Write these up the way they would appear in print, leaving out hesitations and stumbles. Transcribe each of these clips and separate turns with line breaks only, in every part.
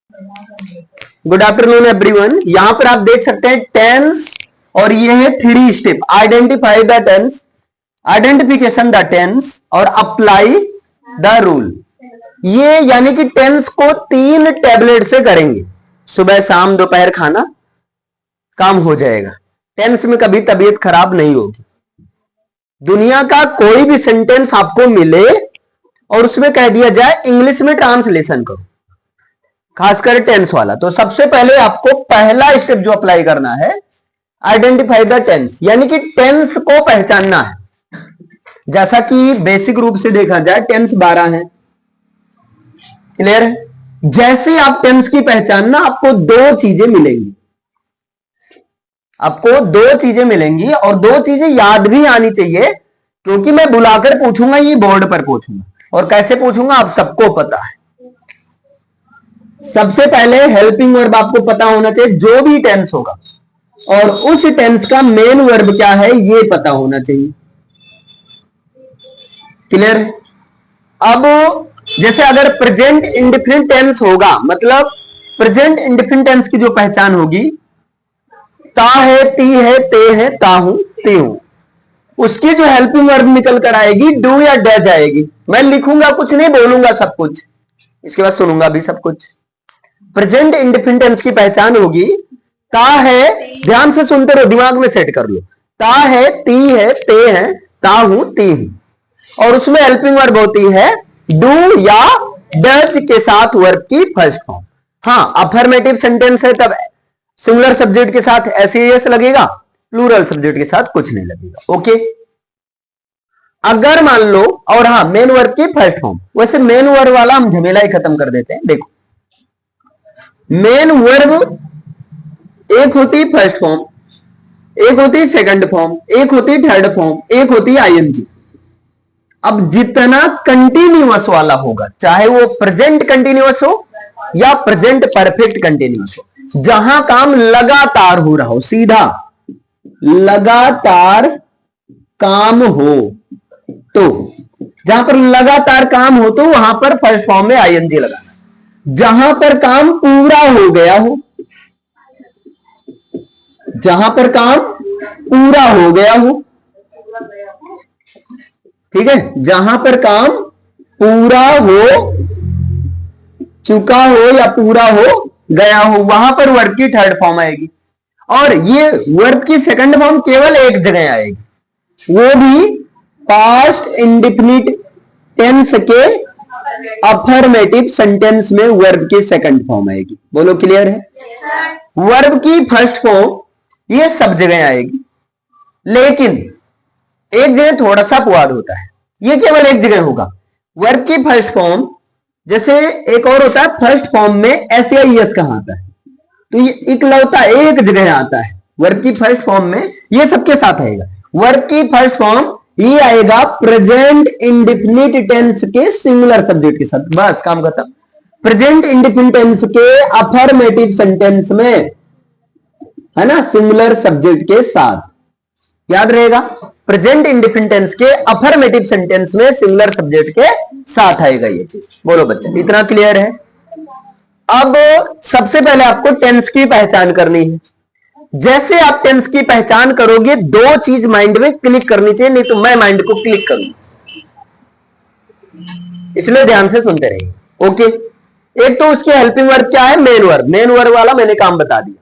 Good afternoon everyone. यहां पर आप देख सकते हैं टेंस और ये है 3 step. Identify the tense, identification the tense और अप्लाई द रूल। ये यानी कि टेंस को 3 टैबलेट से करेंगे, सुबह शाम दोपहर खाना, काम हो जाएगा। टेंस में कभी तबीयत खराब नहीं होगी। दुनिया का कोई भी सेंटेंस आपको मिले और उसमें कह दिया जाए इंग्लिश में ट्रांसलेशन करो, खासकर टेंस वाला, तो सबसे पहले आपको पहला स्टेप जो अप्लाई करना है, आइडेंटिफाई द टेंस, यानी कि टेंस को पहचानना है। जैसा कि बेसिक रूप से देखा जाए टेंस 12 है, क्लियर है। जैसे आप टेंस की पहचानना, आपको 2 चीजें मिलेंगी, आपको 2 चीजें मिलेंगी और 2 चीजें याद भी आनी चाहिए, क्योंकि मैं बुलाकर पूछूंगा, ये बोर्ड पर पूछूंगा और कैसे पूछूंगा आप सबको पता है। सबसे पहले हेल्पिंग वर्ब आपको पता होना चाहिए, जो भी टेंस होगा, और उस टेंस का मेन वर्ब क्या है ये पता होना चाहिए, क्लियर है। अब जैसे अगर प्रेजेंट इंडेफिनिट टेंस होगा, मतलब प्रेजेंट इंडेफिनिट टेंस की जो पहचान होगी, ता है, ती है, ते है, ता हूं, ती हूं, उसकी जो हेल्पिंग वर्ब निकल कर आएगी डू या डज आएगी। मैं लिखूंगा कुछ नहीं, बोलूंगा सब कुछ, इसके बाद सुनूंगा भी सब कुछ। प्रेजेंट इंडेफिनिट टेंस की पहचान होगी ता है, ध्यान से सुनते रहो, दिमाग में सेट कर लो, ता है, ती है, ते है, ता हूं, ती हूं, और उसमें हेल्पिंग वर्ब होती है डू या डज के साथ वर्ब की फर्स्ट फॉर्म। हाँ, अफर्मेटिव सेंटेंस है तब सिंगुलर सब्जेक्ट के साथ एस लगेगा, प्लूरल सब्जेक्ट के साथ कुछ नहीं लगेगा, ओके। अगर मान लो, और हाँ, मेन वर्ब की फर्स्ट फॉर्म, वैसे मेन वर्ब वाला हम झमेला ही खत्म कर देते हैं। देखो, मेन वर्ब एक होती फर्स्ट फॉर्म, एक होती सेकंड फॉर्म, एक होती थर्ड फॉर्म, एक होती आईएनजी। अब जितना कंटिन्यूअस वाला होगा, चाहे वो प्रेजेंट कंटिन्यूअस हो या प्रेजेंट परफेक्ट कंटिन्यूअस हो, जहां काम लगातार हो रहा हो, सीधा लगातार काम हो, तो जहां पर लगातार काम हो तो वहां पर फर्स्ट फॉर्म में आईएनजी लगाना। जहां पर काम पूरा हो गया हो, जहां पर काम पूरा हो गया हो, ठीक है, जहां पर काम पूरा हो चुका हो या पूरा हो गया हो, वहां पर वर्ब की थर्ड फॉर्म आएगी। और ये वर्ब की सेकंड फॉर्म केवल एक जगह आएगी, वो भी पास्ट इंडेफिनिट टेंस के अफर्मेटिव सेंटेंस में वर्ब की सेकंड फॉर्म आएगी। बोलो, क्लियर है। वर्ब की फर्स्ट फॉर्म ये सब जगह आएगी, लेकिन एक जगह थोड़ा सा अपवाद होता है, ये केवल एक जगह होगा। वर्ब की फर्स्ट फॉर्म, जैसे एक और होता है फर्स्ट फॉर्म में एस या एस कहां आता है, तो ये इकलौता एक जगह आता है वर्ब की फर्स्ट फॉर्म में, ये सबके साथ आएगा। वर्ब की फर्स्ट फॉर्म ये आएगा प्रेजेंट इंडेफिनिट टेंस के सिंगुलर सब्जेक्ट के साथ, बस काम खत्म। प्रेजेंट इंडेफिनिट टेंस के अफर्मेटिव सेंटेंस में, है ना, सिंगुलर सब्जेक्ट के साथ, याद रहेगा, प्रेजेंट इंडेफिनिट टेंस के अफर्मेटिव सेंटेंस में सिंगुलर सब्जेक्ट के साथ आएगा ये चीज। बोलो बच्चे, इतना क्लियर है। अब सबसे पहले आपको टेंस की पहचान करनी है। जैसे आप टेंस की पहचान करोगे, 2 चीज माइंड में क्लिक करनी चाहिए, नहीं तो मैं माइंड को क्लिक करूंगा, इसलिए ध्यान से सुनते रहिए, ओके। एक तो उसकी हेल्पिंग वर्ब क्या है, मेन वर्ब। मेन वर्ब वाला मैंने काम बता दिया,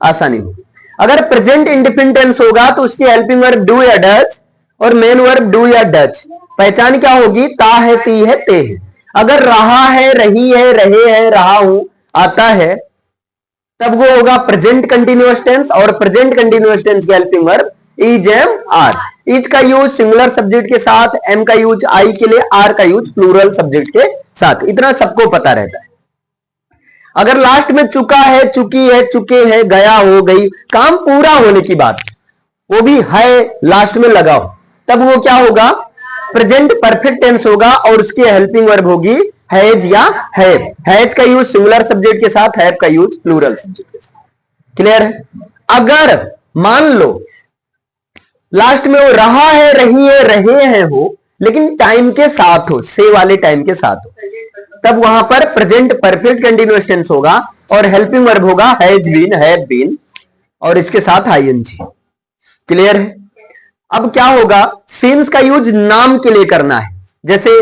आसानी होगी। अगर प्रेजेंट इंडेफिनिट टेंस होगा तो उसकी हेल्पिंग वर्ब डू या डज और मेन वर्ब डू या डज। पहचान क्या होगी, ता है, ती है, ते है। अगर रहा है, रही है, रहे हैं, रहा हूं आता है, तब वो होगा प्रेजेंट कंटिन्यूअस टेंस, और प्रेजेंट कंटिन्यूअस टेंस की helping verb is, am, are. Is का यूज सिंगुलर सब्जेक्ट के साथ, एम का यूज आई के लिए, आर का यूज प्लूरल सब्जेक्ट के साथ, इतना सबको पता रहता है। अगर लास्ट में चुका है, चुकी है, चुके हैं, गया, हो गई, काम पूरा होने की बात, वो भी है लास्ट में लगाओ, तब वो क्या होगा, प्रेजेंट परफेक्ट टेंस होगा और उसकी हेल्पिंग वर्ब होगी हैज या हैव। हैज का यूज सिंगुलर सब्जेक्ट के साथ, हैव का यूज प्लूरल सब्जेक्ट के साथ, क्लियर है। अगर मान लो लास्ट में वो रहा है, रही है, रहे हैं हो, लेकिन टाइम के साथ हो, से वाले टाइम के साथ हो, तब वहां पर प्रेजेंट परफेक्ट कंटिन्यूअस टेंस होगा और हेल्पिंग वर्ब होगा हैज बीन, हैव बीन और इसके साथ आईएनजी। क्लियर है? अब क्या होगा, सिंस का यूज नाम के लिए करना है, जैसे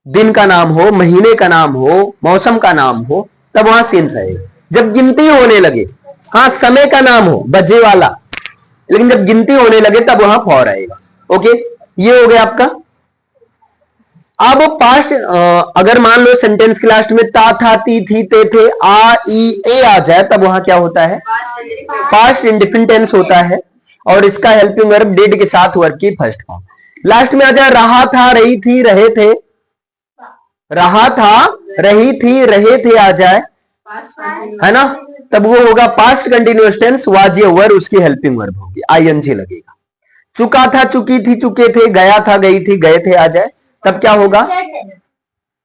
दिन का नाम हो, महीने का नाम हो, मौसम का नाम हो, तब वहां सिंस आएगा। जब गिनती होने लगे, हाँ समय का नाम हो बजे वाला, लेकिन जब गिनती होने लगे तब वहां फॉर आएगा। ओके, ये हो गया आपका। अब पास्ट, अगर मान लो सेंटेंस के लास्ट में ता था ती थी ते थे आ ई ए आ जाए, तब वहां क्या होता है, पास्ट इंडिफिनिट टेंस होता है और इसका हेल्पिंग वर्ब डिड के साथ वर्ब की फर्स्ट फॉर्म। लास्ट में आ जाए रहा था रही थी रहे थे, रहा था रही थी रहे थे आ जाए, है ना, तब वो होगा पास्ट कंटिन्यूअस टेंस, वाज ये वर्ब, उसकी हेल्पिंग वर्ब होगी, आईएनजी लगेगा। चुका था चुकी थी चुके थे, गया था गई थी गए थे आ जाए, तब क्या होगा,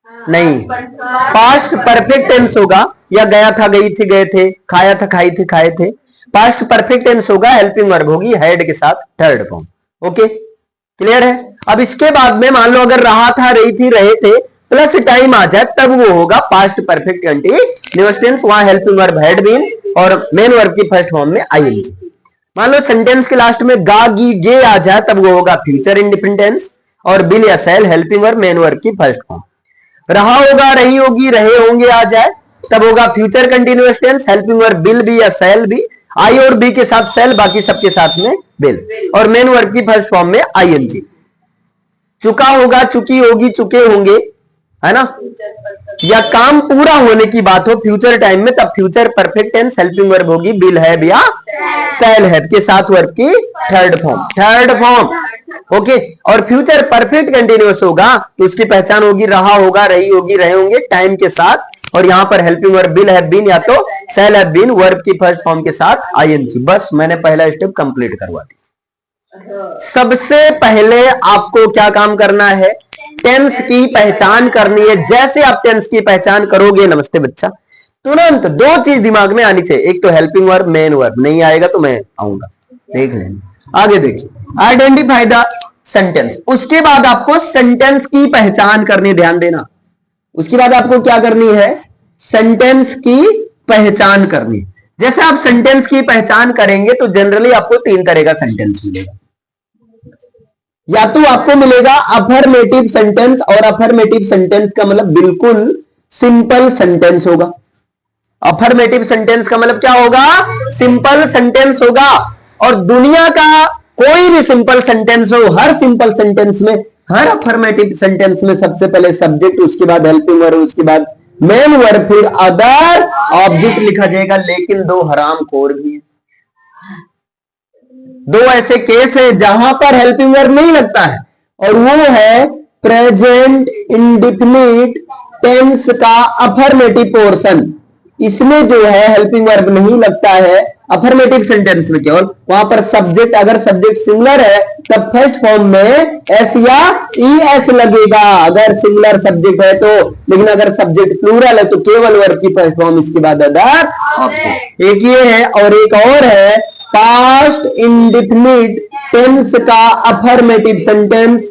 नहीं, पास्ट परफेक्ट टेंस होगा, या गया था गई थी गए थे, खाया था खाई थी खाए थे, पास्ट परफेक्ट टेंस होगा, हेल्पिंग वर्ब होगी हैड के साथ थर्ड फॉर्म। ओके, क्लियर है? अब इसके बाद में मान लो अगर रहा था रही थी रहे थे प्लस टाइम आ जाए, तब वो होगा पास्ट परफेक्ट कंटिन्यूअस टेंस, वहां हेल्पिंग वर्ब हैड बीन और मेन वर्ब की फर्स्ट फॉर्म में आईएनजी। मान लो सेंटेंस के लास्ट में गा गी गे आ जाए, तब वो होगा फ्यूचर इंडिपेंडेंट टेंस और बिल या cell helping verb main verb की फर्स्ट फॉर्म। रहा होगा रही होगी रहे होंगे आ जाए, तब होगा future continuous tense, helping verb will भी या सेल भी, आई और बी के साथ सेल, बाकी सबके साथ में बिल और मेन वर्ब की फर्स्ट फॉर्म में आईएनजी। चुका होगा चुकी होगी चुके होंगे, है ना, या काम पूरा होने की बात हो फ्यूचर टाइम में, तब future perfect tense, helping verb होगी बिल हैव या सेल हैव के साथ वर्ब की थर्ड फॉर्म। ओके, और फ्यूचर परफेक्ट कंटिन्यूअस होगा तो उसकी पहचान होगी रहा होगा रही होगी रहे होंगे टाइम के साथ, और यहां पर helping verb will have been या तो सेल हैव बीन वर्ब की फर्स्ट फॉर्म के साथ आईएनजी। बस मैंने पहला स्टेप कंप्लीट करवा दिया। सबसे पहले आपको क्या काम करना है, टेंस की पहचान करनी है। जैसे आप टेंस की पहचान करोगे, नमस्ते बच्चा, तुरंत दो चीज दिमाग में आनी चाहिए, एक तो हेल्पिंग वर्ब मेन वर्ब, नहीं आएगा तो मैं आऊंगा, देख लेना। आगे देखिए, आइडेंटिफाई द सेंटेंस, उसके बाद आपको सेंटेंस की पहचान करनी, ध्यान देना, उसके बाद आपको क्या करनी है, सेंटेंस की पहचान करनी। जैसे आप सेंटेंस की पहचान करेंगे तो जनरली आपको तीन तरह का सेंटेंस मिलेगा। या तो आपको मिलेगा अफर्मेटिव सेंटेंस, और अफर्मेटिव सेंटेंस का मतलब बिल्कुल सिंपल सेंटेंस होगा। अफर्मेटिव सेंटेंस का मतलब क्या होगा, सिंपल सेंटेंस होगा। और दुनिया का कोई भी सिंपल सेंटेंस हो, हर सिंपल सेंटेंस में, हर अफर्मेटिव सेंटेंस में सबसे पहले सब्जेक्ट, उसके बाद हेल्पिंग वर्ब, उसके बाद मेन वर्ब, फिर अदर ऑब्जेक्ट लिखा जाएगा। लेकिन दो हरामखोर भी है, दो ऐसे केस है जहां पर हेल्पिंग वर्ब नहीं लगता है, और वो है प्रेजेंट इंडिफिनिट टेंस का अफर्मेटिव पोर्शन। इसमें जो है हेल्पिंग वर्ब नहीं लगता है अफर्मेटिव सेंटेंस में, केवल वहां पर सब्जेक्ट, अगर सब्जेक्ट सिंगुलर है तब फर्स्ट फॉर्म में एस या ई एस लगेगा, अगर सिंगुलर सब्जेक्ट है तो। लेकिन अगर सब्जेक्ट प्लूरल है तो केवल वर्ब की फर्स्ट फॉर्म, इसके बाद अदर ऑब्जेक्ट। एक ये है, और एक और है पास्ट इंडिफिनिट टेंस का अफर्मेटिव सेंटेंस,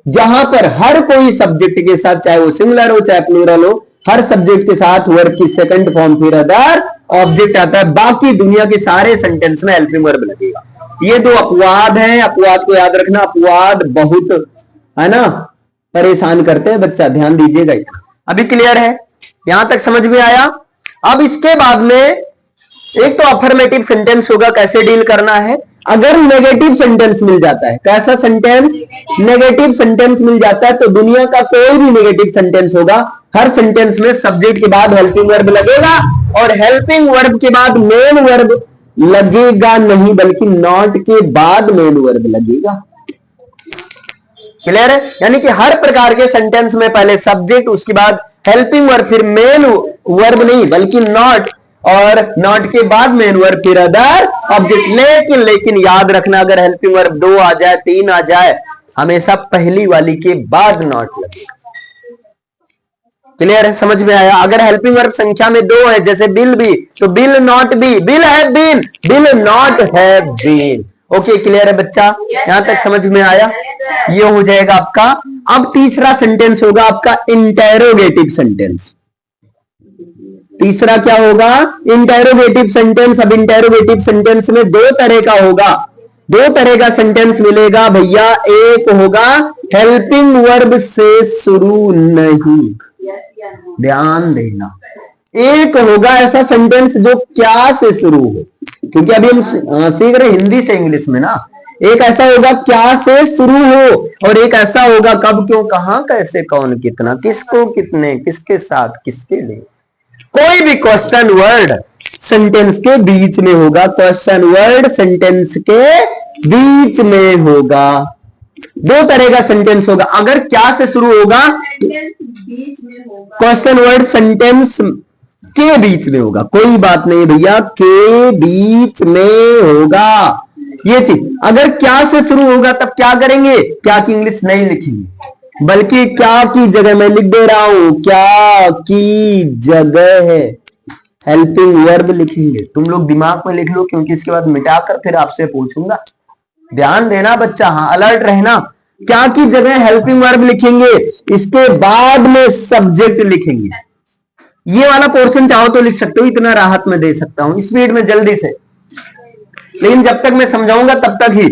जहां पर हर कोई सब्जेक्ट के साथ, चाहे वो सिंगुलर हो चाहे प्लूरल हो, हर सब्जेक्ट के साथ वर्ब की सेकंड फॉर्म फिर अदर ऑब्जेक्ट आता है। बाकी दुनिया के सारे सेंटेंस में हेल्पिंग वर्ब लगेगा। ये दो अपवाद हैं, अपवाद को याद रखना, अपवाद बहुत, है ना, परेशान करते हैं बच्चा, ध्यान दीजिएगा। अभी क्लियर है, यहां तक समझ में आया? अब इसके बाद में एक तो अफर्मेटिव सेंटेंस होगा, कैसे डील करना है। अगर नेगेटिव सेंटेंस मिल जाता है, कैसा सेंटेंस, नेगेटिव सेंटेंस मिल जाता है, तो दुनिया का कोई भी नेगेटिव सेंटेंस होगा, हर सेंटेंस में सब्जेक्ट के बाद हेल्पिंग वर्ब लगेगा, और हेल्पिंग वर्ब के बाद मेन वर्ब लगेगा नहीं, बल्कि नॉट के बाद मेन वर्ब लगेगा। क्लियर है? यानी कि हर प्रकार के सेंटेंस में पहले सब्जेक्ट, उसके बाद हेल्पिंग वर्ब, फिर मेन वर्ब नहीं बल्कि नॉट, और नॉट के बाद मेन वर्ब, फिर अदर ऑब्जेक्ट। लेकिन याद रखना, अगर हेल्पिंग वर्ब 2 आ जाए 3 आ जाए, हमेशा पहली वाली के बाद नॉट लगेगा। क्लियर है? समझ में आया? अगर हेल्पिंग वर्ब संख्या में 2 है, जैसे बिल भी, तो will not be, will have been, will not have been. Okay clear है बच्चा? यहां तक समझ में आया? ये हो जाएगा आपका। अब तीसरा सेंटेंस होगा आपका इंटेरोगेटिव सेंटेंस। तीसरा क्या होगा? Interrogative sentence. अब इंटेरोगेटिव सेंटेंस में दो तरह का होगा, दो तरह का सेंटेंस मिलेगा भैया। एक होगा हेल्पिंग वर्ब से शुरू नहीं, ध्यान देना। एक होगा ऐसा सेंटेंस जो क्या से शुरू हो, क्योंकि अभी हम सीख रहे हिंदी से इंग्लिश में ना। एक ऐसा होगा क्या से शुरू हो, और एक ऐसा होगा कब, क्यों, कहां, कैसे, कौन, कितना, किसको, कितने, किसके साथ, किसके लिए। कोई भी क्वेश्चन वर्ड सेंटेंस के बीच में होगा, क्वेश्चन वर्ड सेंटेंस के बीच में होगा। दो तरह का सेंटेंस होगा। अगर क्या से शुरू होगा, क्वेश्चन वर्ड सेंटेंस के बीच में होगा, कोई बात नहीं भैया, के बीच में होगा ये चीज। अगर क्या से शुरू होगा तब क्या करेंगे? क्या की इंग्लिश नहीं लिखेंगे, बल्कि क्या की जगह मैं लिख दे रहा हूं, क्या की जगह है हेल्पिंग वर्ब लिखेंगे। तुम लोग दिमाग में लिख लो, क्योंकि इसके बाद मिटाकर फिर आपसे पूछूंगा। ध्यान देना बच्चा, हाँ अलर्ट रहना। क्या की जगह हेल्पिंग वर्ब लिखेंगे, इसके बाद में सब्जेक्ट लिखेंगे। ये वाला पोर्शन चाहो तो लिख सकते हो, इतना राहत में दे सकता हूं स्पीड में जल्दी से, लेकिन जब तक मैं समझाऊंगा तब तक ही।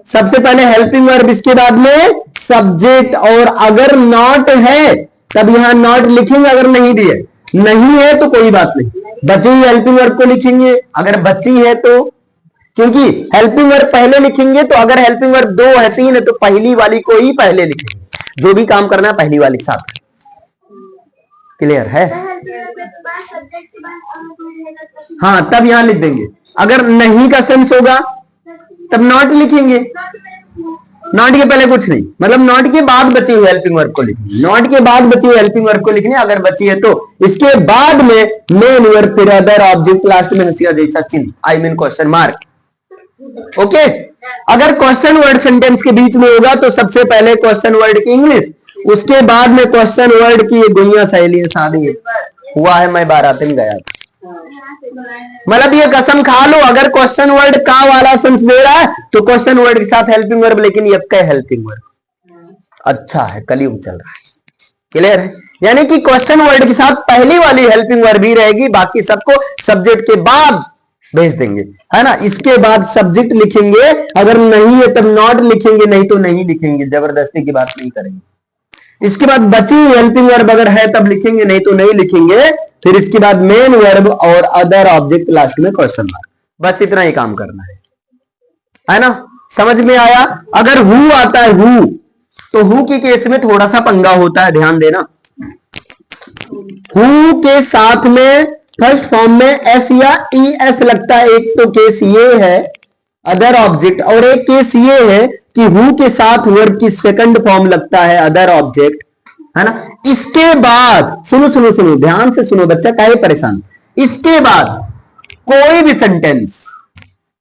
सबसे पहले हेल्पिंग वर्ब, इसके बाद में सब्जेक्ट, और अगर नॉट है तब यहां नॉट लिखेंगे, अगर नहीं भी है, नहीं है तो कोई बात नहीं, बची हुई हेल्पिंग वर्ब को लिखेंगे। अगर बची है तो, क्योंकि हेल्पिंग वर्ब पहले लिखेंगे, तो अगर हेल्पिंग वर्ब दो है, तीन है, तो पहली वाली को ही पहले लिखेंगे। जो भी काम करना है पहली वाली के साथ। क्लियर है? हाँ, तब यहां लिख देंगे। अगर नहीं का सेंस होगा तब नॉट लिखेंगे। नॉट के पहले कुछ नहीं, मतलब नॉट के बाद बची हुई हेल्पिंग वर्ब को लिखेंगे। नॉट के बाद बची हुई हेल्पिंग वर्ब को लिखनी, अगर बची है तो। इसके बाद में मेन वर्ब, फिर अदर ऑब्जेक्ट, लास्ट में हंसिया जैसा चिन्ह, I mean question mark. Okay, अगर क्वेश्चन वर्ड सेंटेंस के बीच में होगा तो सबसे पहले क्वेश्चन वर्ड की इंग्लिश, उसके बाद में क्वेश्चन वर्ड की ये गुइया सहेलियां शादी हुआ है, मैं बारात में गया था। मतलब ये कसम खा लो, अगर क्वेश्चन वर्ड का वाला सेंस दे रहा है तो क्वेश्चन वर्ड के साथ हेल्पिंग वर्ब, लेकिन ये क्या हेल्पिंग वर्ब। अच्छा है, कलयुग चल रहा है। क्लियर है? यानी कि क्वेश्चन वर्ड के साथ पहली वाली हेल्पिंग वर्ब ही रहेगी, बाकी सबको सब्जेक्ट के बाद भेज देंगे, है ना। इसके बाद सब्जेक्ट लिखेंगे, अगर नहीं है तब नॉट लिखेंगे, नहीं तो नहीं लिखेंगे, जबरदस्ती की बात नहीं करेंगे। इसके बाद बची हेल्पिंग वर्ब अगर है तब लिखेंगे, नहीं तो नहीं लिखेंगे। फिर इसके बाद मेन वर्ब और अदर ऑब्जेक्ट, लास्ट में क्वेश्चन मार्क। बस इतना ही काम करना है ना। समझ में आया? अगर हु आता है, हु, तो हु के केस में थोड़ा सा पंगा होता है, ध्यान देना। हु के साथ में फर्स्ट फॉर्म में एस या ई एस लगता है। एक तो केस ये है अदर ऑब्जेक्ट, और एक केस ये है कि हु के साथ वर्ब की सेकंड फॉर्म लगता है अदर ऑब्जेक्ट, है ना। इसके बाद सुनो सुनो सुनो, ध्यान से सुनो बच्चा, काहे परेशान। इसके बाद कोई भी सेंटेंस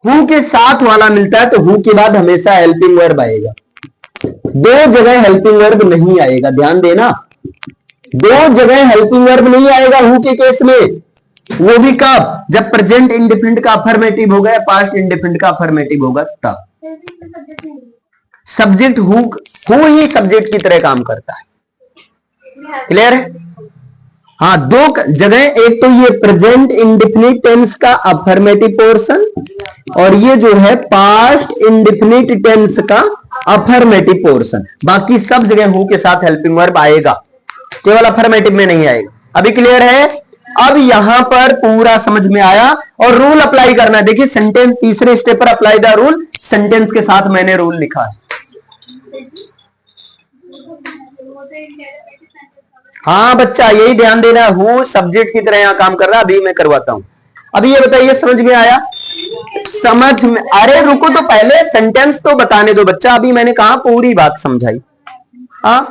हु के साथ वाला मिलता है तो हु के बाद हमेशा हेल्पिंग वर्ब आएगा। दो जगह हेल्पिंग वर्ब नहीं आएगा, ध्यान देना। दो जगह हेल्पिंग वर्ब नहीं आएगा हु के केस में। वो भी कब? जब प्रेजेंट इंडेफिनिट का अफर्मेटिव होगा या पास्ट इंडेफिनिट का अफर्मेटिव होगा तब। सब्जेक्ट हु ही सब्जेक्ट की तरह काम करता है। क्लियर है? हाँ, दो जगह, एक तो ये प्रेजेंट इंडेफिनिट टेंस का अफर्मेटिव पोर्शन, और ये जो है पास्ट इंडेफिनिट टेंस का अफर्मेटिव पोर्शन। बाकी सब जगह हु के साथ हेल्पिंग वर्ब आएगा, केवल अफर्मेटिव में नहीं आएगा। अभी क्लियर है? अब यहां पर पूरा समझ में आया, और रूल अप्लाई करना है। देखिए सेंटेंस, तीसरे स्टेप पर अप्लाई द रूल, सेंटेंस के साथ मैंने रूल लिखा है। हाँ बच्चा, यही ध्यान देना, हु सब्जेक्ट की तरह यहां काम कर रहा है। अभी मैं करवाता हूं। अभी ये बताइए, समझ में आया? समझ में? अरे रुको, तो पहले सेंटेंस तो बताने दो बच्चा, अभी मैंने कहा पूरी बात समझाई। हाँ,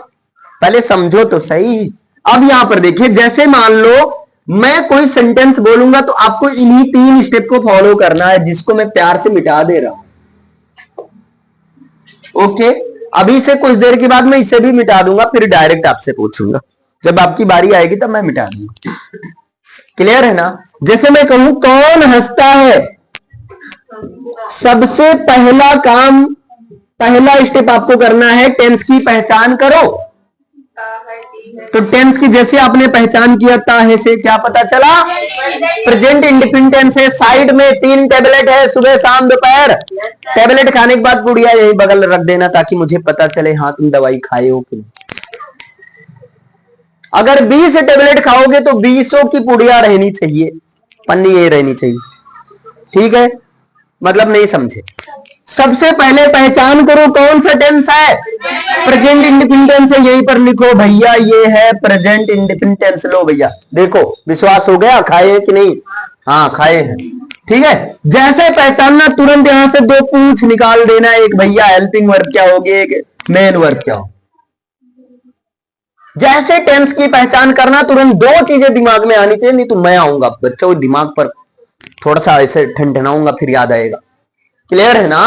पहले समझो तो सही। अब यहां पर देखिए, जैसे मान लो मैं कोई सेंटेंस बोलूंगा तो आपको इन्हीं 3 स्टेप को फॉलो करना है, जिसको मैं प्यार से मिटा दे रहा हूं। ओके, अभी से कुछ देर के बाद मैं इसे भी मिटा दूंगा, फिर डायरेक्ट आपसे पूछूंगा। जब आपकी बारी आएगी तब मैं मिटा दूंगा। क्लियर है ना? जैसे मैं कहूं कौन हंसता है, सबसे पहला काम, पहला स्टेप आपको करना है टेंस की पहचान करो। तो टेंस की जैसे आपने पहचान किया, ताहे से क्या पता चला? प्रेजेंट इंडिफिनिट टेंस है। साइड में 3 टेबलेट है, सुबह शाम दोपहर। टेबलेट खाने के बाद गुड़िया यही बगल रख देना ताकि मुझे पता चले हाँ तुम दवाई खाए हो कि नहीं। अगर 20 टेबलेट खाओगे तो 20 की पुड़िया रहनी चाहिए, पन्नी यही रहनी चाहिए, ठीक है? मतलब नहीं समझे। सबसे पहले पहचान करो कौन सा टेंस है, प्रेजेंट इंडिफिनिट टेंस है। यहीं पर लिखो भैया ये है प्रेजेंट इंडिफिनिट टेंस। लो भैया देखो, विश्वास हो गया? खाए कि नहीं? हाँ खाए हैं, ठीक है। जैसे पहचानना तुरंत यहां से 2 पूछ निकाल देना। एक भैया हेल्पिंग वर्ब क्या होगी, एक मेन वर्ब क्या हो। जैसे टेंस की पहचान करना तुरंत 2 चीजें दिमाग में आनी चाहिए, नहीं तो मैं आऊंगा बच्चों दिमाग पर थोड़ा सा ऐसे ठनठनाऊंगा, फिर याद आएगा। क्लियर है ना?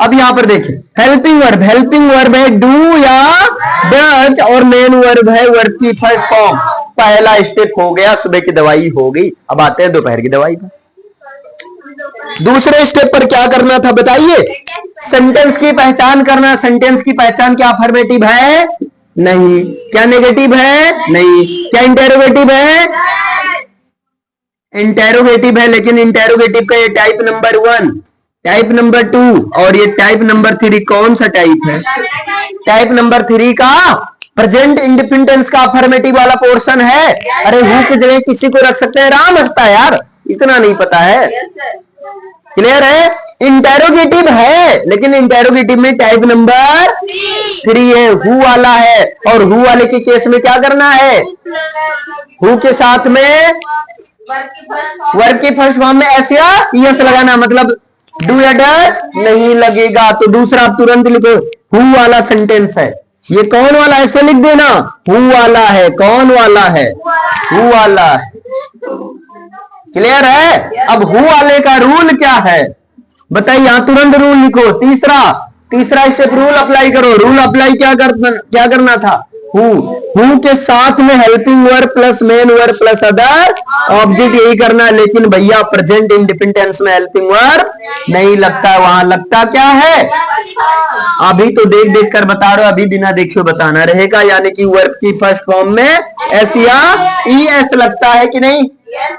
अब यहां पर देखिए हेल्पिंग वर्ब, हेल्पिंग वर्ब है डू या डज, और मेन वर्ब है वर्ब की फर्स्ट फॉर्म। पहला स्टेप हो गया, सुबह की दवाई हो गई। अब आते हैं दोपहर की दवाई पर। दूसरे स्टेप पर क्या करना था बताइए? सेंटेंस की पहचान करना। सेंटेंस की पहचान क्या अफर्मेटिव है? नहीं। क्या नेगेटिव है? नहीं। क्या इंटेरोगेटिव है? इंटेरोगेटिव है, लेकिन इंटेरोगेटिव का ये टाइप नंबर 1, टाइप नंबर 2 और ये टाइप नंबर 3 कौन सा टाइप है? टाइप नंबर 3 का प्रेजेंट इंडिफिनिट टेंस का अफर्मेटिव वाला पोर्शन है। अरे हु की जगह किसी को रख सकते हैं, राम हंसता है यार, इतना नहीं पता है। क्लियर है? इंटेरोगेटिव है, लेकिन इंटेरोगेटिव में टाइप नंबर 3 है, हु वाला है। और हु वाले के केस में क्या करना है? हु के साथ में वर्ब की फर्स्ट फॉर्म में एस या यस लगाना, मतलब डू या डज नहीं लगेगा। तो दूसरा आप तुरंत लिखो, हु वाला सेंटेंस है। ये कौन वाला, ऐसे लिख देना, हु वाला है। कौन वाला है? हु वाला है। क्लियर है? अब हु वाले का रूल क्या है बताइए? यहां तुरंत रूल लिखो। तीसरा स्टेप रूल अप्लाई करो। रूल अप्लाई क्या करना था? हु के साथ में helping verb plus main verb plus other object, यही करना है। लेकिन भैया प्रेजेंट इंडिफिनिट टेंस में हेल्पिंग वर्ब नहीं लगता है, वहां लगता क्या है? अभी तो देख देख कर बता रहे हो, अभी बिना देखे बताना रहेगा। यानी कि वर्ब की फर्स्ट फॉर्म में एस या ई एस लगता है कि नहीं?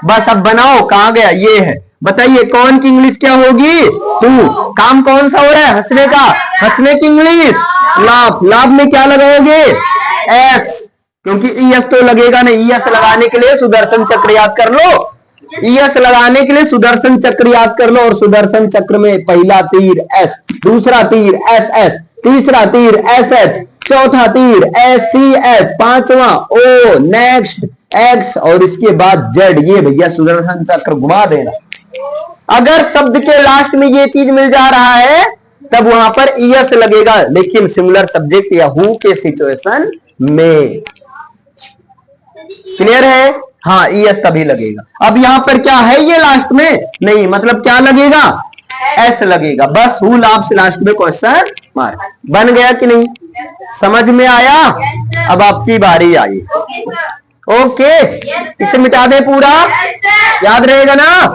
बस अब बनाओ, कहां गया? ये है। बताइए कौन की इंग्लिश क्या होगी? हु। काम कौन सा हो रहा है? हंसने का। हंसने की इंग्लिश लाभ। लाभ में क्या लगाओगे? एस, क्योंकि ईएस तो लगेगा नहीं। ईएस लगाने के लिए सुदर्शन चक्र याद कर लो। ईएस लगाने के लिए सुदर्शन चक्र याद कर लो। और सुदर्शन चक्र में पहला तीर एस, दूसरा तीर एस एस, तीसरा तीर एस एच, चौथा तीर एस सी एच, पांचवा ओ, नेक्स्ट एक्स और इसके बाद जेड। ये भैया सुदर्शन चक्र घुमा देना। अगर शब्द के लास्ट में ये चीज मिल जा रहा है तब वहां पर ईएस लगेगा, लेकिन सिमिलर सब्जेक्ट या हु के सिचुएशन में। क्लियर है? हाँ ईएस तभी लगेगा। अब यहां पर क्या है ये लास्ट में? नहीं, मतलब क्या लगेगा? एस लगेगा। बस हु लाभ से लास्ट में क्वेश्चन मार्क। बन गया कि नहीं? समझ में आया? अब आपकी बारी आई। ओके, इसे मिटा दे पूरा। याद रहेगा ना?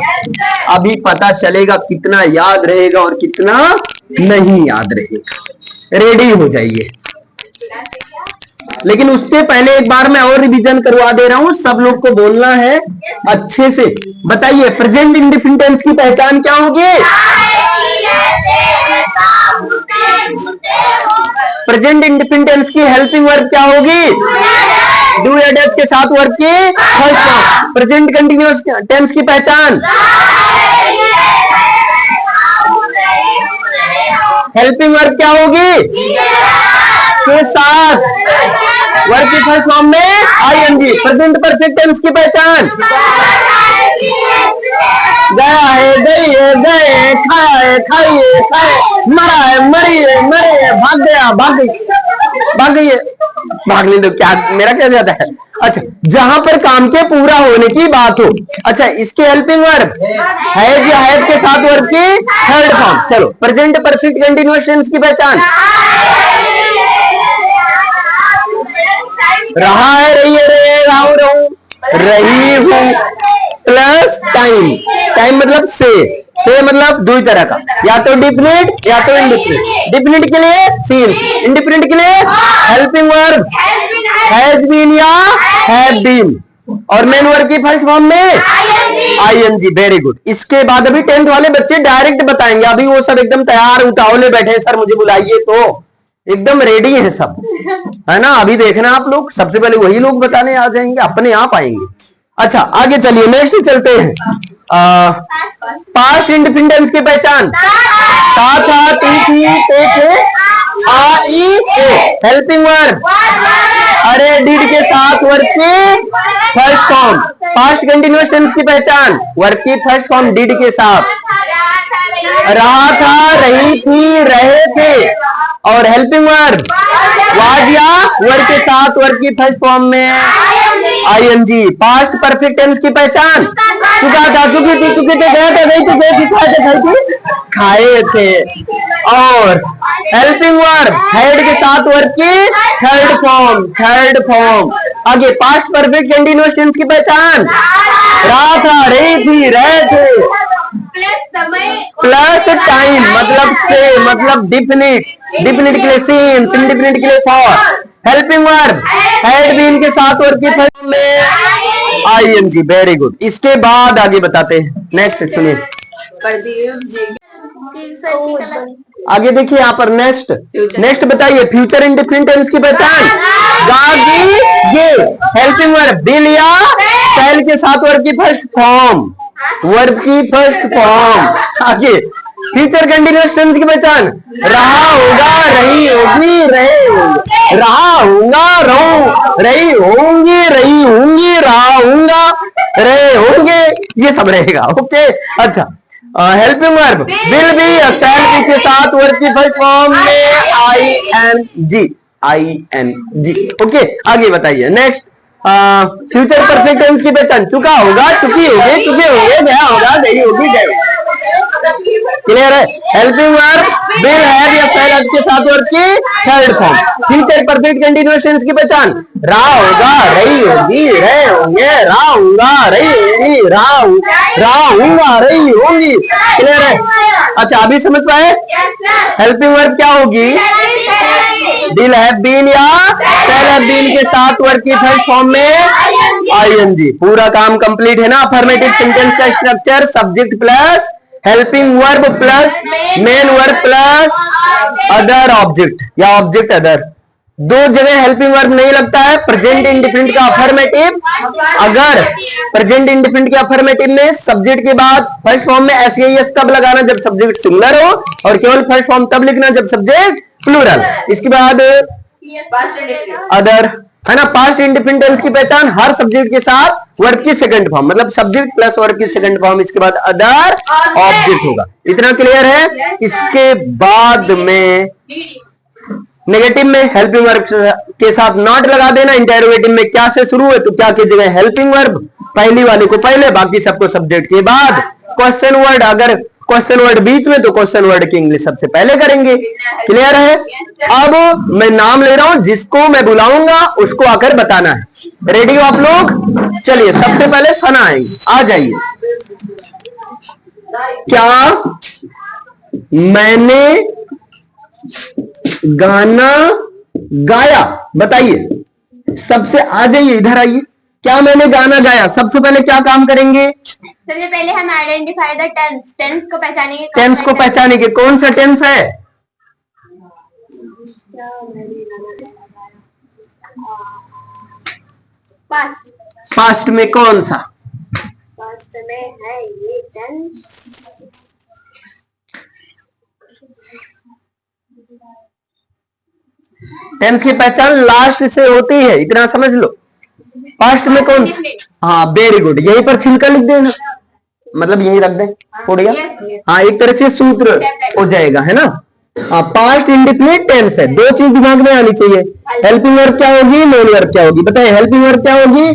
अभी पता चलेगा कितना याद रहेगा और कितना नहीं याद रहेगा। रेडी हो जाइए। लेकिन उससे पहले एक बार मैं और रिवीजन करवा दे रहा हूं, सब लोग को बोलना है अच्छे से। बताइए प्रेजेंट इंडिफिनिट टेंस की पहचान क्या होगी? प्रेजेंट इंडिफिनिट टेंस की हेल्पिंग वर्ब क्या होगी? डू या डज के साथ वर्ब की first form. Present continuous tense की पहचान हेल्पिंग वर्ब क्या होगी? के साथ वर्ब की फर्स्ट फॉर्म में आईएनजी। प्रेजेंट परफेक्ट टेंस की पहचान गया है, गई है, गए, खाए, खाइए, खाए, मरा है, मरी है, मरे है, भाग गया, भाग गई, भाग गई है, भाग ली। तो क्या मेरा क्या जाता है? अच्छा, जहां पर काम के पूरा होने की बात हो। अच्छा, इसके हेल्पिंग वर्ब हैव या हैव के साथ वर्ब की थर्ड फॉर्म। चलो, प्रेजेंट परफेक्ट कंटीन्यूअस टेंस की पहचान रहा है, रही है, रहे, रहूं, रहूं, रही हूं, प्लस टाइम। टाइम मतलब से मतलब दो ही तरह का, या तो डिफिनिट या तो इंडिफिनिट। डिफिनिट के लिए सीन्स, इंडिफिनिट के लिए हेल्पिंग वर्ब हैज बीन या हैव बीन, और मेन वर्ब की फर्स्ट फॉर्म में आईएनजी। Very good. इसके बाद अभी 10th वाले बच्चे डायरेक्ट बताएंगे, अभी वो सब एकदम तैयार उतावले बैठे हैं, सर मुझे बुलाइए, तो एकदम रेडी है सब, है ना। अभी देखना आप लोग, सबसे पहले वही लोग बताने आ जाएंगे, अपने आप आएंगे। अच्छा आगे चलिए, नेक्स्ट चलते हैं। पास्ट इंडिपेंडेंस की पहचान, ता था ती थी ते थे आ ई ए। हेल्पिंग वर्ब, अरे डिड के साथ वर्ब की first form. Past continuous tense की पहचान, वर्ब की फर्स्ट फॉर्म डिड के साथ, रहा था, रही थी, रहे थे। और हेल्पिंग वर्ब वाज या वर्ब के साथ वर्ब की फर्स्ट फॉर्म में आईएनजी। पास्ट परफेक्ट टेंस की पहचान, चुका था, चुकी थी, चुके थे, गए थे, गई थी, गए थी, खाए थे, खाई थी, खाए थे। और हेल्पिंग वर्ब हेड के साथ वर्ब की थर्ड फॉर्म, थर्ड फॉर्म। आगे पास्ट परफेक्ट कंटीन्यूअस टेंस की पहचान, रहा था, रही थी, रहे थे, प्लस टाइम मतलब से, मतलब डिफिनिट, डिफिनिट के लिए सीन्स, इंडिफिनिट के लिए for. Helping verb had been के साथ वर्ब की फॉर्म में आईएनजी। Very good. इसके बाद आगे बताते हैं, नेक्स्ट सुनिए। आगे देखिए यहाँ पर नेक्स्ट, नेक्स्ट बताइए फ्यूचर इंडिफिनिट टेंस की पहचान, गागी ये। हेल्पिंग वर्ब बिल या सेल के साथ वर्ब की फर्स्ट फॉर्म, वर्ब की फर्स्ट फॉर्म। आगे फ्यूचर कंटिन्यूअस टेंस की पहचान, रहा होगा, रही होगी, रहे होंगे, रहा होगा, रहूं, रही होंगी, रही होंगी, रहा होगा, रहे होंगे, ये सब रहेगा। ओके अच्छा, helping verb will be shall be के साथ वर्ब की फर्स्ट फॉर्म में आईएनजी, आईएनजी। ओके आगे बताइए नेक्स्ट। फ्यूचर परफेक्ट टेंस की पहचान, चुका होगा, चुकी होगी, चुके होंगे, गया होगा, गई होगी, गए। क्लियर है। हेल्पिंग वर्ब विल हैव या सेल के साथ वर्ब की third form. Future perfect continuous tense की पहचान, रहा होगा, रही होगी, रहे होंगे, रहा होगा, रही होगी, रहा होगा, रही होंगी। क्लियर है। अच्छा अभी समझ पाए। हेल्पिंग वर्ब क्या होगी, विल हैव बीन या सेल हैव बीन के साथ वर्ब की फर्स्ट फॉर्म में आईएनजी। पूरा काम कंप्लीट है ना। अफर्मेटिव सेंटेंस का structure subject plus helping verb plus main verb plus other object या ऑब्जेक्ट अदर। दो जगह हेल्पिंग वर्ब नहीं लगता है, प्रेजेंट इंडिफिनिट का अफर्मेटिव। अगर प्रेजेंट इंडिफिनिट के अफर्मेटिव में सब्जेक्ट के बाद फर्स्ट फॉर्म में एस तब लगाना जब सब्जेक्ट सिंगुलर हो, और केवल फर्स्ट फॉर्म तब लिखना जब सब्जेक्ट प्लूरल। इसके बाद अदर है ना। पास्ट इंडिफिनिट टेंस की पहचान, हर सब्जेक्ट के साथ वर्ब की सेकंड फॉर्म, मतलब सब्जेक्ट प्लस वर्ब की सेकंड फॉर्म, इसके बाद अदर ऑब्जेक्ट होगा। इतना क्लियर है। इसके बाद में नेगेटिव में हेल्पिंग वर्ब के साथ नॉट लगा देना। इंटेरोगेटिव में क्या से शुरू है तो क्या की जगह हेल्पिंग वर्ब, पहली वाले को पहले, बाकी सबको सब्जेक्ट के बाद। क्वेश्चन वर्ड, अगर क्वेश्चन वर्ड बीच में तो क्वेश्चन वर्ड की इंग्लिश सबसे पहले करेंगे। क्लियर है। अब मैं नाम ले रहा हूं, जिसको मैं बुलाऊंगा उसको आकर बताना है। रेडी हो आप लोग। चलिए सबसे पहले सना आएंगे, आ जाइए। क्या मैंने गाना गाया, बताइए। सबसे आ जाइए, इधर आइए। क्या मैंने गाना गाया, सबसे पहले क्या काम करेंगे।
सबसे पहले हम आइडेंटिफाई द टेंस, टेंस को पहचानेंगे।
टेंस को पहचानेंगे, कौन सा टेंस है।
पास्ट।
पास्ट में कौन सा।
पास्ट में है ये टेंस।
टेंस की पहचान लास्ट से होती है, इतना समझ लो। पास्ट में कौन सा। हाँ वेरी गुड, यहीं पर छिलका लिख देना, मतलब यहीं रख दें थोड़ा। हाँ एक तरह से सूत्र हो जाएगा, है ना। पास्ट इंडिफिनिट टेंस है। दो चीज दिमाग में आनी चाहिए, हेल्पिंग वर्ब क्या होगी, मेन वर्ब क्या होगी। बताइए हेल्पिंग वर्ब क्या होगी।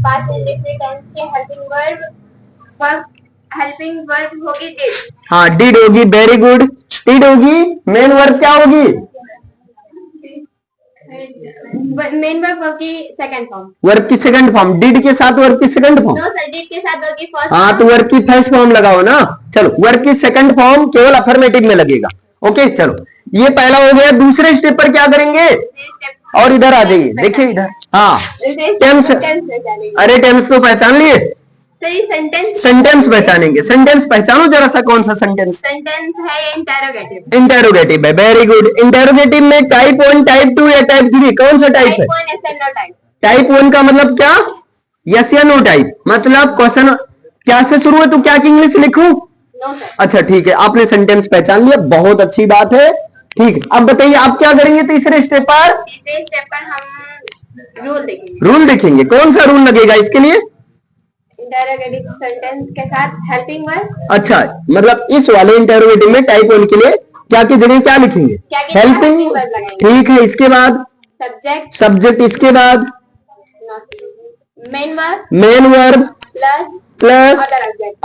पास्ट इंडिफिनिट टेंस की हेल्पिंग वर्ब होगी डिड।
हाँ डिड होगी, वेरी गुड, डिड होगी। मेन वर्ब क्या होगी,
मेन वर्ब की सेकंड फॉर्म।
वर्ब की सेकंड फॉर्म, डिड के साथ वर्ब की second form.
No sir, did के साथ वर्ब की फर्स्ट।
हाँ तो वर्ब की फर्स्ट फॉर्म लगाओ ना। चलो वर्ब की सेकंड फॉर्म केवल अफर्मेटिव में लगेगा। ओके चलो ये पहला हो गया। दूसरे स्टेप पर क्या करेंगे, और इधर आ जाइए, देखिए इधर। हाँ टेंस, अरे टेंस तो पहचान लिए,
सेंटेंस।
सेंटेंस पहचानेंगे। सेंटेंस पहचानो जरा सा, कौन सा सेंटेंस?
सेंटेंस है इंटेरोगेटिव।
इंटेरोगेटिव है, वेरी गुड। इंटेरोगेटिव में टाइप 1, टाइप 2 या टाइप 3 कौन सा टाइप है? टाइप 1 का मतलब क्या? यस या नो टाइप, मतलब क्वेश्चन क्या से शुरू है तो क्या की इंग्लिश लिखूं?
No sir.
अच्छा ठीक है, आपने सेंटेंस पहचान लिया, बहुत अच्छी बात है। ठीक, अब बताइए आप क्या करेंगे तीसरे स्टेप पर?
तीसरे स्टेप पर हम रूल देखेंगे।
रूल देखेंगे, कौन सा रूल लगेगा इसके लिए?
इंटेरोगेटिव सेंटेंस के साथ हेल्पिंग वर्ब।
अच्छा मतलब इस वाले इंटेरोगेटिव में टाइप 1 के लिए क्या की जगह क्या लिखेंगे? हेल्पिंग। ठीक है, इसके बाद
सब्जेक्ट।
सब्जेक्ट, इसके बाद
main verb.
Main verb plus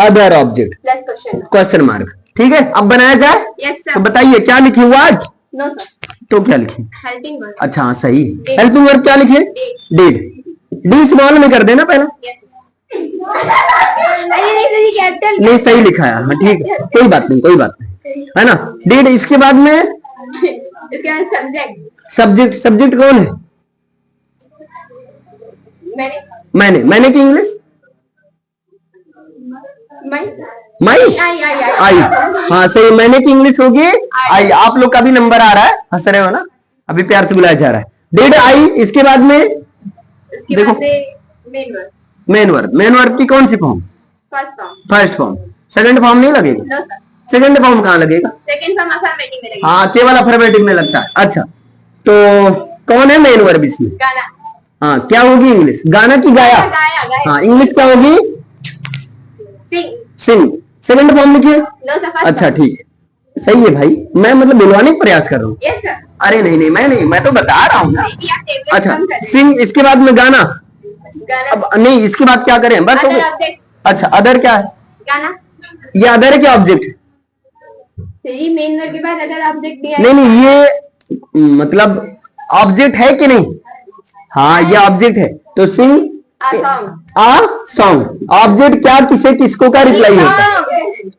other object
plus
question mark. ठीक है, अब बनाया जाए।
यस
तो
सर।
बताइए क्या लिखी? व्हाट?
नो सर,
तो क्या लिखी?
Helping verb.
अच्छा हाँ सही, हेल्पिंग वर्ब क्या लिखे? डिड। डी स्मॉल में कर देना पहला।
नहीं कैपिटल।
नहीं सही लिखा है, हाँ ठीक है, कोई बात नहीं, कोई बात नहीं, है ना। डिड, इसके बाद में
इसके बाद सब्जेक्ट।
सब्जेक्ट, सब्जेक्ट कौन है? मैंने की इंग्लिश माई। आई, हाँ सही, मैंने की इंग्लिश होगी आई। आप लोग का भी नंबर आ रहा है, हंस रहे हो ना, अभी प्यार से बुलाया जा रहा है। डिड आई, इसके बाद में देखो मेन वर्ब। मेन वर्ब की कौन सी form? First form. Second form नहीं लगेगा? सेकंड फॉर्म कहाँ लगेगा?
सेकंड फॉर्म अफर्मेटिव में लगेगा।
हाँ केवल अफर्मेटिव में लगता है। अच्छा तो कौन है मेन वर्ब इसमें?
गाना।
हाँ क्या होगी इंग्लिश? गाना की गाया? हाँ इंग्लिश क्या होगी? सिंग। सेकंड फॉर्म लिखिए। अच्छा ठीक है, सही है भाई, मैं मतलब बुलवाने का प्रयास कर रहा हूँ।
Yes sir.
अरे नहीं, मैं तो बता रहा हूँ ना। अच्छा सिंग, इसके बाद में गाना। अब नहीं, इसके बाद क्या करें? बस हो गया। अच्छा अदर क्या है?
गाना।
ये अदर है क्या ऑब्जेक्ट?
सही, मेन वर्ब के बाद अदर ऑब्जेक्ट दिया है।
नहीं ये मतलब ऑब्जेक्ट है कि नहीं? हाँ ये ऑब्जेक्ट है, तो सिंग आ सॉन्ग। ऑब्जेक्ट क्या, किसे, किसको का रिप्लाई होता है?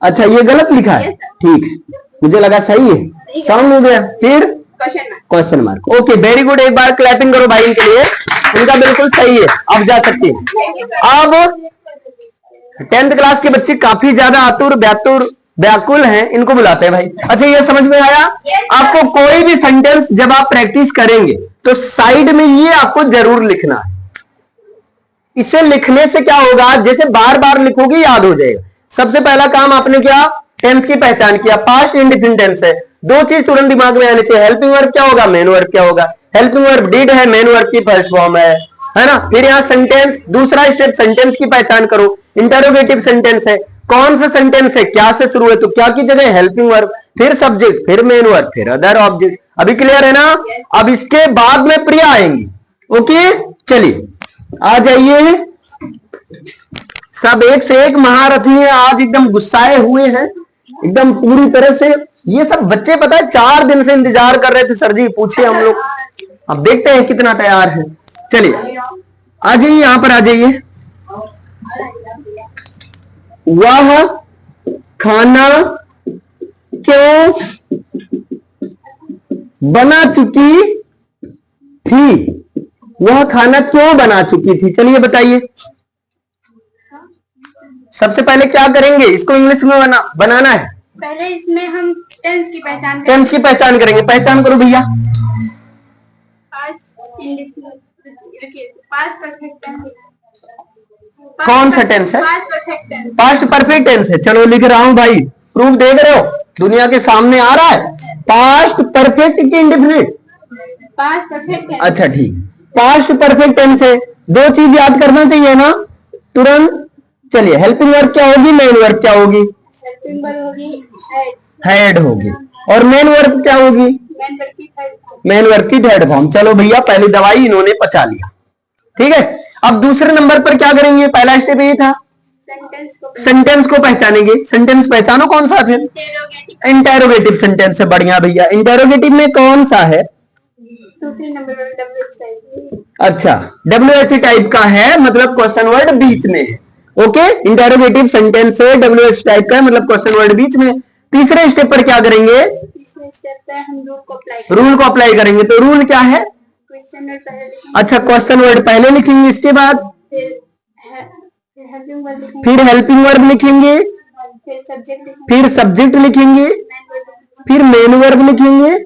अच्छा ये गलत लिखा है, ठीक है, मुझे लगा सही है। सॉन्ग हो गया, फिर question mark. Okay very good, एक बार क्लैपिंग करो भाई इनके लिए, उनका बिल्कुल सही है, अब जा सकते हैं। अब 10th क्लास के बच्चे काफी ज्यादा आतुर व्याकुल हैं, इनको बुलाते हैं भाई। अच्छा ये समझ में आया? आपको कोई भी सेंटेंस जब आप प्रैक्टिस करेंगे तो साइड में ये आपको जरूर लिखना है। इसे लिखने से क्या होगा, जैसे बार बार लिखोगे याद हो जाएगा। सबसे पहला काम आपने क्या? टेंस की पहचान किया, पास्ट इंडिफिनिट टेंस है। दो चीज तुरंत दिमाग में आने चाहिए, हेल्पिंग वर्ब क्या होगा, मेन वर्ब क्या होगा। हेल्पिंग वर्ब डिड है, मेन वर्ब की फर्स्ट फॉर्म है ना। फिर यहाँ सेंटेंस, दूसरा स्टेप सेंटेंस की पहचान करो। इंटरोगेटिव सेंटेंस है, कौन सा सेंटेंस है, क्या से शुरू है तो क्या की जगह हेल्पिंग वर्ब, फिर सब्जेक्ट, फिर मेन वर्ब, फिर अदर ऑब्जेक्ट। अभी क्लियर है ना? अब इसके बाद में प्रिया आएंगी। ओके चलिए आ जाइए, सब एक से एक महारथी हैं, आज एकदम गुस्साए हुए हैं एकदम पूरी तरह से। ये सब बच्चे पता है 4 दिन से इंतजार कर रहे थे, सर जी पूछिए हम लोग, अब देखते हैं कितना तैयार है। चलिए आ जाइए, यहां पर आ जाइए। वह खाना क्यों बना चुकी थी? वह खाना क्यों बना चुकी थी, चलिए बताइए। सबसे पहले क्या करेंगे, इसको इंग्लिश में बनाना है।
पहले इसमें हम टेंस की पहचान करेंगे।
टेंस की पहचान करेंगे, पहचान करो भैया।
Past perfect tense.
कौन सा टेंस है? पास्ट परफेक्ट टेंस है। चलो लिख रहा हूं भाई, प्रूफ देख रहे हो, दुनिया के सामने आ रहा है। पास्ट परफेक्ट की इंडिफिनिट?
Past perfect tense.
अच्छा ठीक, पास्ट परफेक्ट टेंस है। दो चीज याद करना चाहिए ना तुरंत। चलिए हेल्पिंग वर्ब क्या होगी, मेन वर्ब क्या होगी?
हेल्पिंग वर्ब होगी
हेड होगी, और मेन वर्ब क्या होगी? मेन वर्ब की थर्ड फॉर्म। चलो भैया पहली दवाई इन्होंने पचा लिया, ठीक है। अब दूसरे नंबर पर क्या करेंगे, पहला स्टेप ये था सेंटेंस को पहचानेंगे। सेंटेंस पहचानो कौन सा, फिर इंटेरोगेटिव सेंटेंस है। बढ़िया भैया, इंटेरोगेटिव में कौन सा है?
दूसरे नंबर पर WH टाइप।
अच्छा, WH टाइप का है, मतलब क्वेश्चन वर्ड बीच में है। ओके, इंटरोगेटिव सेंटेंस है, WH टाइप का है, मतलब क्वेश्चन वर्ड बीच में। तीसरे स्टेप पर क्या करेंगे?
तीसरे स्टेप पे हम
रूल को अप्लाई करेंगे। तो रूल क्या है?
क्वेश्चन वर्ड पहले लिखेंगे।
अच्छा, क्वेश्चन वर्ड पहले लिखेंगे, इसके बाद
फिर हेल्पिंग वर्ब लिखेंगे,
फिर हेल्पिंग वर्ब लिखेंगे,
फिर सब्जेक्ट लिखेंगे,
फिर सब्जेक्ट लिखेंगे, फिर मेन वर्ब लिखेंगे,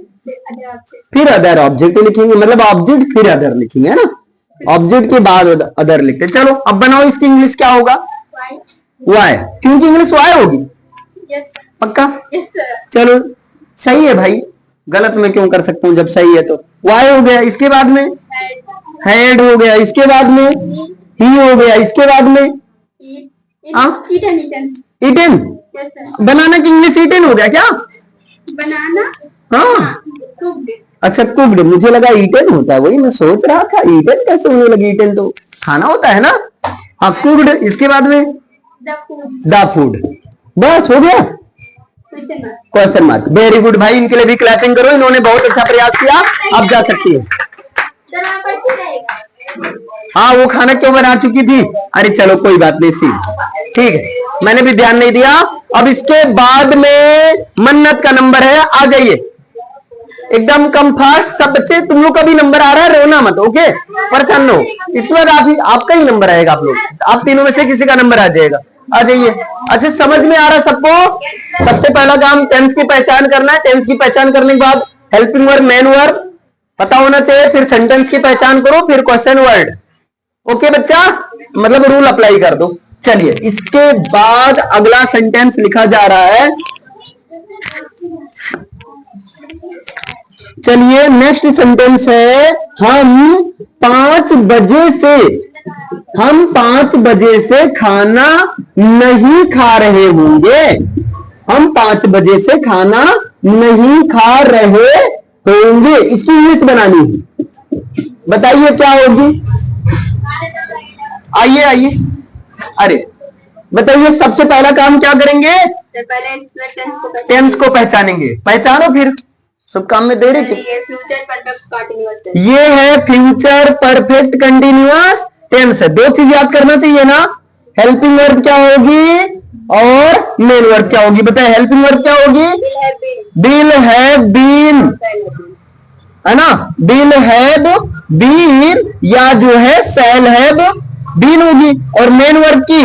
फिर अदर ऑब्जेक्ट लिखेंगे, मतलब ऑब्जेक्ट फिर अदर लिखेंगे, है ना। ऑब्जेक्ट के बाद अदर लिखते। चलो अब बनाओ, इसकी इंग्लिश क्या होगा? वाई, क्योंकि इंग्लिश वाई होगी।
यस
पक्का?
Yes sir.
चलो सही है भाई, गलत मैं क्यों कर सकता हूँ जब सही है तो। वाई हो गया, इसके बाद में हेड हो गया, इसके बाद में ही हो गया, इसके बाद में ईटन। बनाना की इंग्लिश ईटन हो गया क्या?
बनाना,
हाँ
cooked।
अच्छा, कुक्ड, मुझे लगा ईटन होता है, वही मैं सोच रहा था ईटन कैसे होने लगी। ईटन तो खाना होता है ना। हाँ, कुक्ड, इसके बाद में
द फूड,
द फूड। बस हो गया, क्वेश्चन मार्क। वेरी गुड भाई, इनके लिए भी क्लैपिंग करो, इन्होंने बहुत अच्छा प्रयास किया। अब जा सकती है। हाँ, वो खाना क्यों बना चुकी थी? अरे चलो कोई बात नहीं, सी ठीक है, मैंने भी ध्यान नहीं दिया। अब इसके बाद में मन्नत का नंबर है, आ जाइए एकदम कम फास्ट। सब बच्चे, तुम लोग का भी नंबर आ रहा है, रोना मत, ओके, परेशान न हो। इसके बाद आपका ही नंबर आएगा, आप लोग, आप तीनों में से किसी का नंबर आ जाएगा। आ जाइए। अच्छा, समझ में आ रहा है सबको? सबसे पहला काम टेंस की पहचान करना है। टेंस की पहचान करने के बाद हेल्पिंग वर्ब, मेन वर्ब पता होना चाहिए, फिर सेंटेंस की पहचान करो, फिर क्वेश्चन वर्ड। ओके बच्चा, मतलब रूल अप्लाई कर दो। चलिए, इसके बाद अगला सेंटेंस लिखा जा रहा है। चलिए, नेक्स्ट सेंटेंस है, हम 5 बजे से खाना नहीं खा रहे होंगे। हम 5 बजे से खाना नहीं खा रहे होंगे, इसकी इंग्लिश बनानी है। बताइए क्या होगी? आइए, अरे बताइए, सबसे पहला काम क्या करेंगे?
पहले
टेंस को पहचानेंगे। पहचानो, फिर सब काम में दे रहे थे।
Future perfect continuous tense.
ये है फ्यूचर परफेक्ट कंटीन्यूअस टेंस है। 2 चीज याद करना चाहिए ना, हेल्पिंग वर्ब क्या होगी और मेन वर्ब क्या होगी। बताए, हेल्पिंग वर्ब क्या होगी? विल हैव बीन, है ना, विल हैव बीन, या जो है शैल हैव बीन होगी। और मेन वर्ब की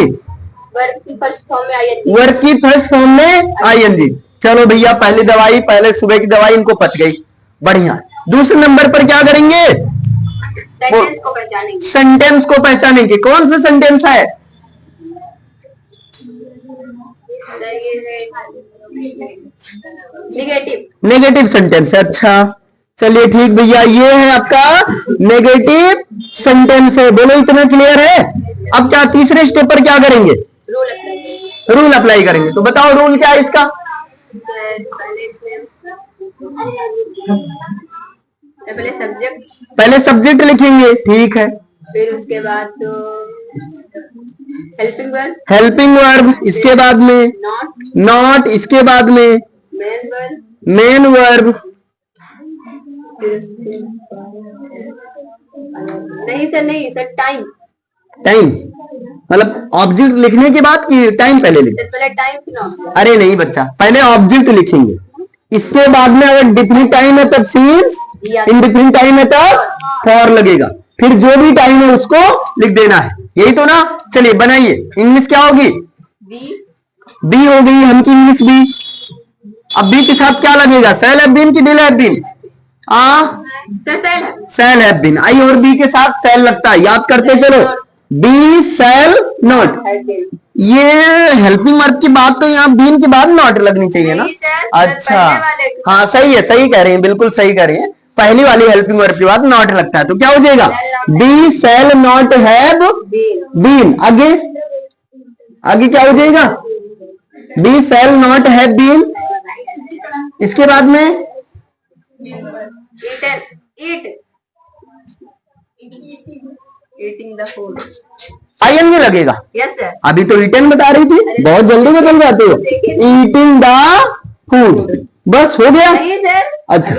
वर्ब की फर्स्ट फॉर्म में आईएनजी,
वर्ब की फर्स्ट फॉर्म में आईएनजी। चलो भैया, पहली दवाई, पहले सुबह की दवाई इनको पच गई, बढ़िया। दूसरे नंबर पर क्या करेंगे?
सेंटेंस को पहचानेंगे।
सेंटेंस को पहचानेंगे। कौन सा सेंटेंस है? नेगेटिव सेंटेंस है। अच्छा, चलिए ठीक भैया, ये है आपका नेगेटिव सेंटेंस है। बोलो, इतना क्लियर है? अब क्या तीसरे स्टेप पर क्या करेंगे? रूल अप्लाई करेंगे। तो बताओ रूल क्या है इसका? पहले सब्जेक्ट लिखेंगे, ठीक है,
फिर उसके बाद तो
हेल्पिंग वर्ब, इसके बाद में नॉट, इसके बाद में मेन वर्ब।
नहीं सर,
टाइम मतलब ऑब्जेक्ट लिखने के बाद कि टाइम पहले लिख?
पहले टाइम।
अरे नहीं बच्चा, पहले ऑब्जेक्ट लिखेंगे, इसके बाद में अगर डिफिनिट टाइम है तब सीन्स, इंडिफिनिट टाइम है तब फॉर लगेगा, फिर जो भी टाइम है उसको लिख देना है, यही तो ना। चलिए बनाइए, इंग्लिश क्या होगी? बी हो गई हम की इंग्लिश बी। अब बी के साथ क्या लगेगा? सेल हैव बीन की will have been? Shall have been. I और बी के साथ सेल लगता है, याद करते चलो। बी सेल नॉट, ये हेल्पिंग वर्ब की बात तो यहाँ बीन के बाद नॉट लगनी चाहिए ना। अच्छा, हाँ सही है, सही कह रहे हैं, बिल्कुल सही कह रहे हैं। पहली वाली हेल्पिंग वर्ब के बाद नॉट लगता है, तो क्या हो जाएगा? Be sell not have been. आगे क्या हो जाएगा? Be sell not have been. इसके बाद में आईएनजी लगेगा।
Yes sir.
अभी तो ईटन बता रही थी, बहुत जल्दी बदल जाते हो। ईटिंग द फूड, बस हो गया।
नहीं सर,
अच्छा,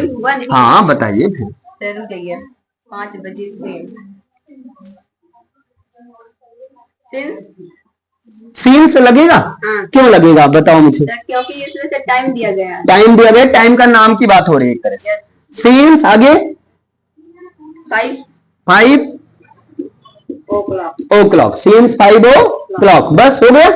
हाँ बताइए फिर।
फिर गई है 5 बजे से
सीन्स लगेगा?
हाँ।
क्यों लगेगा आप बताओ मुझे।
क्योंकि इसमें से टाइम दिया गया है।
टाइम दिया गया, टाइम का नाम की बात हो रही है एक तरह से। सीन्स आगे 5 o'clock, सीन्स 5 o'clock, बस हो गया।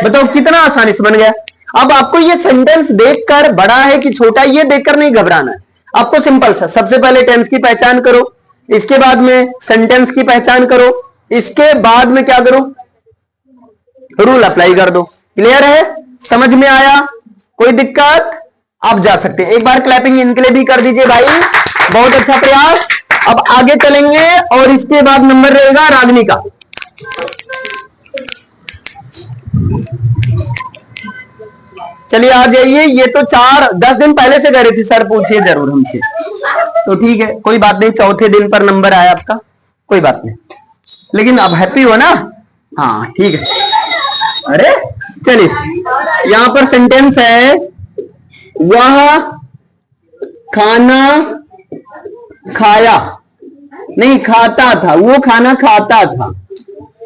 बताओ कितना आसानी से बन गया। अब आपको ये सेंटेंस देखकर, बड़ा है कि छोटा ये देखकर नहीं घबराना है। आपको सिंपल सा, सबसे पहले टेंस की पहचान करो, इसके बाद में सेंटेंस की पहचान करो, इसके बाद में क्या करो, रूल अप्लाई कर दो। क्लियर है? समझ में आया? कोई दिक्कत? आप जा सकते हैं। एक बार क्लैपिंग इनके लिए भी कर दीजिए भाई, बहुत अच्छा प्रयास। अब आगे चलेंगे और इसके बाद नंबर रहेगा रागनी का। चलिए आ जाइए। ये तो 4-10 दिन पहले से कह रही थी सर पूछिए जरूर हमसे, तो ठीक है कोई बात नहीं। चौथे दिन पर नंबर आया आपका, कोई बात नहीं, लेकिन अब हैप्पी हो ना? हाँ ठीक है। अरे चलिए, यहां पर सेंटेंस है, वह खाना खाया नहीं, खाता था, वो खाना खाता था।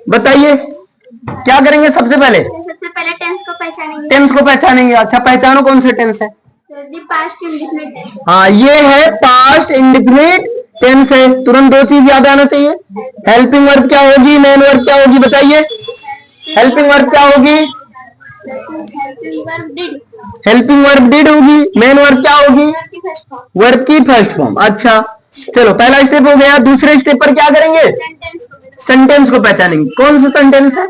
बताइए क्या करेंगे सबसे पहले?
सबसे पहले टेंस को पहचानेंगे।
टेंस को पहचानेंगे। अच्छा पहचानो कौन सा टेंस है?
Past indefinite tense.
हाँ ये है पास्ट इंडेफिनिट टेंस है। तुरंत दो चीज याद आना चाहिए। हेल्पिंग वर्ब क्या होगी, मेन वर्ब क्या होगी? बताइए हेल्पिंग वर्ब क्या होगी? हेल्पिंग वर्ब डिड होगी। मेन वर्ब क्या होगी? वर्ब की फर्स्ट फॉर्म। अच्छा चलो पहला स्टेप हो गया। दूसरे स्टेप पर क्या करेंगे? सेंटेंस को पहचानेंगे। कौन सा सेंटेंस है?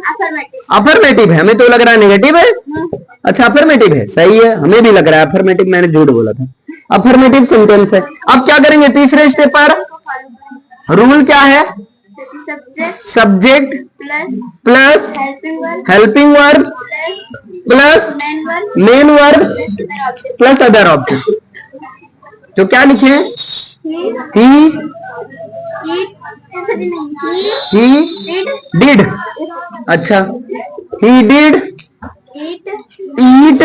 अफर्मेटिव है। हमें तो लग रहा है नेगेटिव है। अच्छा अफर्मेटिव है, सही है, हमें भी लग रहा है अफर्मेटिव, मैंने झूठ बोला था। अफर्मेटिव सेंटेंस है। अब क्या करेंगे तीसरे स्टेप पर? रूल क्या है? Subject plus helping verb plus main verb plus other object. तो क्या लिखे? He did. अच्छा ही डिड ईट।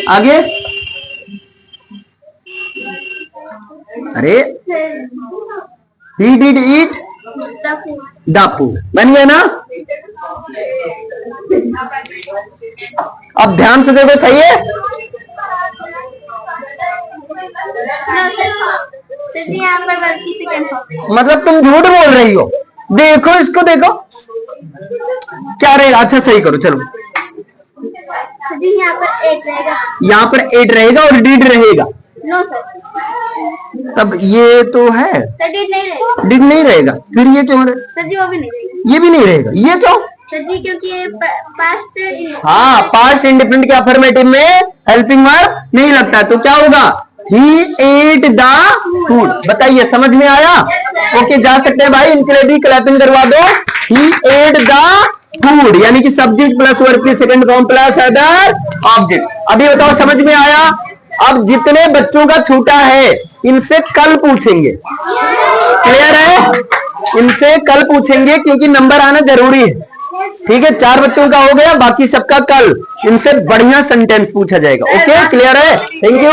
आगे अरे he did eat the food. बन गया ना? अब ध्यान से देखो, सही है?
यहाँ पर वर्ब की सेकंड फॉर्म।
मतलब तुम झूठ बोल रही हो। देखो इसको, देखो क्या रहेगा। अच्छा सही करो चलो।
यहाँ पर 8 रहेगा।
यहाँ पर 8 रहेगा और डिड रहेगा।
नो सर,
तब ये तो है,
सर डिड नहीं रहेगा।
डिड नहीं रहेगा, फिर ये क्यों रहेगा?
सर जी वो भी नहीं रहेगा।
ये भी नहीं रहेगा, ये क्यों?
सर जी क्योंकि पास्ट।
हाँ पास्ट इंडिपेंडेंट के अफर्मेटिव में हेल्पिंग वर्ब नहीं लगता, तो क्या होगा? ही एट द फूड। बताइए समझ में आया? ओके जा सकते हैं भाई, इनके लिए भी क्लैपिंग करवा दो। ही एट द फूड यानी कि सब्जेक्ट प्लस वर्ब की second form plus other object. अभी बताओ समझ में आया? अब जितने बच्चों का छूटा है इनसे कल पूछेंगे। क्लियर है? इनसे कल पूछेंगे क्योंकि नंबर आना जरूरी है। ठीक है, 4 बच्चों का हो गया, बाकी सबका कल। इनसे बढ़िया सेंटेंस पूछा जाएगा। ओके क्लियर है? Thank you.